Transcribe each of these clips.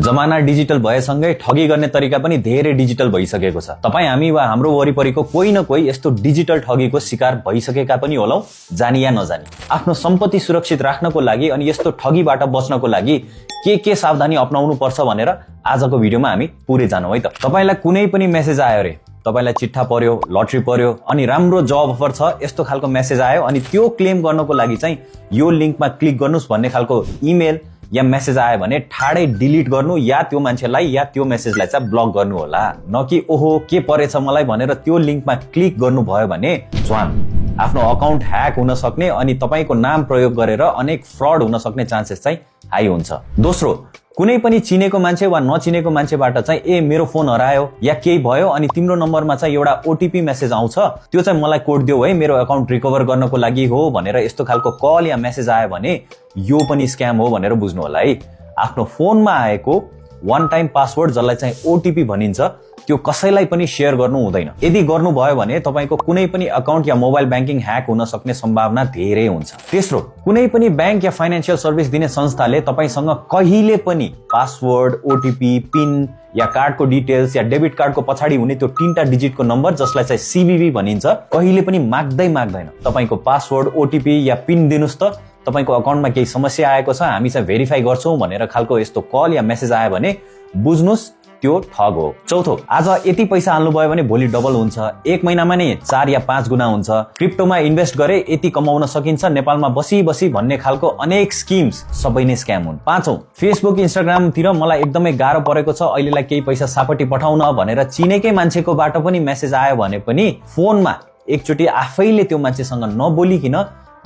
जमाना डिजिटल भएसँगै ठगी गर्ने तरिका पनि धेरै डिजिटल भइसकेको छ। तपाई हामी वा हाम्रो वरिपरिको कोही न कोही यस्तो डिजिटल ठगीको शिकार भइसकेका पनि होलौ, जानी या नजानी। आफ्नो सम्पत्ति सुरक्षित राख्नको लागि अनि यस्तो ठगीबाट बच्नको लागि के सावधानी अपनाउनु पर्छ भनेर आजको भिडियोमा हामी पुरै जानौँ है त। तपाईलाई कुनै पनि मेसेज आयो रे, तपाईलाई चिट्ठा पर्यो, लटरी पर्यो अनि राम्रो जब अफर छ यस्तो खालको मेसेज आयो अनि त्यो क्लेम गर्नको लागि चाहिँ यो लिंकमा क्लिक गर्नुस् भन्ने खालको इमेल या मेसेज आयो भने ठाडै डिलिट गर्नु या त्यो मान्छेलाई या त्यो मेसेजलाई चाहिँ ब्लक गर्नु होला। न कि ओहो के परेछ मलाई भनेर त्यो लिंकमा क्लिक गर्नु भयो भने झ्वान आफ्नो अकाउन्ट ह्याक हुन सक्ने अनि तपाईको नाम प्रयोग गरेर अनेक फ्रड हुन सक्ने चान्सेस चाहिँ हाई हुन्छ। दोस्रो, कुनै पनि चिनेको मान्छे वा नचिनेको मान्छेबाट चाहिँ ए मेरो फोन हरायो या केही भयो अनि तिम्रो नम्बरमा चाहिँ एउटा ओटीपी मेसेज आउँछ, त्यो चाहिँ मलाई कोड दियो है मेरो अकाउन्ट रिकभर गर्नको लागि हो भनेर यस्तो खालको कल या मेसेज आयो भने यो पनि स्क्याम हो भनेर बुझ्नु होला है। आफ्नो फोनमा आएको वान टाइम पासवर्ड जसलाई चाहिँ ओटीपी भनिन्छ त्यो कसैलाई पनि शेयर गर्नु हुँदैन। यदि गर्नु भयो भने तपाईको कुनै पनि अकाउन्ट या मोबाइल ब्याङ्किङ ह्याक हुन सक्ने सम्भावना धेरै हुन्छ। तेस्रो, कुनै पनि ब्याङ्क या फाइनान्शियल सर्भिस दिने संस्थाले तपाईसँग कहिले पनि पासवर्ड, ओटीपी, पिन या कार्डको डिटेल्स या डेबिट कार्डको पछाडि हुने त्यो 3टा डिजिटको नम्बर जसलाई चाहिँ सीवीवी भनिन्छ कहिले पनि माग्दैन। तपाईको पासवर्ड, ओटीपी या पिन दिनुस् त तपाईको अकाउन्टमा केही समस्या आएको छ, हामी चाहिँ भेरिफाई गर्छौं भनेर खालको यस्तो कल या मेसेज आयो भने बुझ्नुस् त्यो ठग हो। चौथो, आज यति पैसा हाल्नु भयो भने भोलि डबल हुन्छ, एक महिनामा नै 4 या 5 गुना हुन्छ, क्रिप्टोमा इन्भेस्ट गरे यति कमाउन सकिन्छ, नेपालमा बसी भन्ने खालको अनेक स्किम्स सबै नै स्क्याम हुन्। पाँचौं, फेसबुक, इन्स्टाग्रामतिर मलाई एकदमै गाह्रो परेको छ, अहिलेलाई केही पैसा सापटी पठाउन भनेर चिनेकै मान्छेकोबाट पनि मेसेज आयो भने पनि फोनमा एकचोटि आफैले त्यो मान्छेसँग नबोलिकिन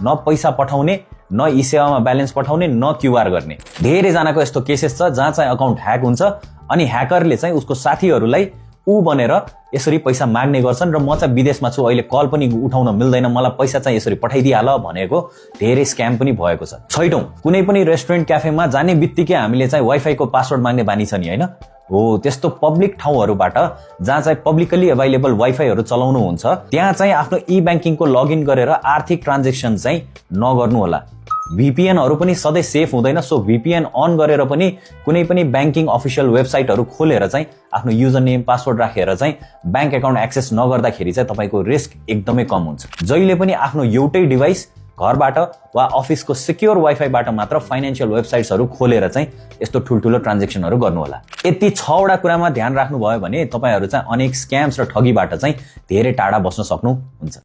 न पैसा पठाउने, न ई सेवामा ब्यालेन्स पठाउने, न क्यूआर गर्ने। धेरै जनाको यस्तो केसेस छ जहाँ चाहिँ अकाउन्ट ह्याक हुन्छ अनि ह्याकरले चाहिँ उसको साथीहरूलाई ऊ बनेर यसरी पैसा माग्ने गर्छन् र म चाहिँ विदेशमा छु, अहिले कल पनि उठाउन मिल्दैन, मलाई पैसा चाहिँ यसरी पठाइदिहाल भनेको धेरै स्क्याम पनि भएको छ। छैटौं, कुनै पनि रेस्टुरेन्ट क्याफेमा जाने बित्तिकै हामीले चाहिँ वाइफाई को पासवर्ड माग्ने बानी छ नि हैन हो। त्यस्तो पब्लिक ठाउँहरूबाट जहाँ चाहिँ पब्लिकली अभाइलेबल वाइफाईहरू चलाउनु हुन्छ त्यहाँ चाहिँ आफ्नो ई ब्याङ्किङको लगइन गरेर आर्थिक ट्रान्जेक्सन चाहिँ नगर्नु होला। VPN पनि सधैँ सेफ हुँदैन, सो VPN अन गरेर पनि कुनै पनि ब्याङ्किङ अफिसियल वेबसाइटहरू खोलेर चाहिँ आफ्नो युजर नेम पासवर्ड राखेर चाहिँ ब्याङ्क अकाउन्ट एक्सेस नगर्दाखेरि चाहिँ तपाईको रिस्क एकदमै कम हुन्छ। जहिले पनि आफ्नो एउटै डिभाइस घरबाट वा अफिसको सिक्योर वाइफाईबाट मात्र फाइनान्शियल वेबसाइट्सहरू खोलेर चाहिँ यस्तो ठुल्ठुलो ट्रान्जेक्सनहरू गर्नु होला। यति 6वटा कुरामा ध्यान राख्नु भयो भने तपाईहरु चाहिँ अनेक स्क्याम्स र ठगीबाट चाहिँ धेरै टाढा बस्न सक्नुहुन्छ।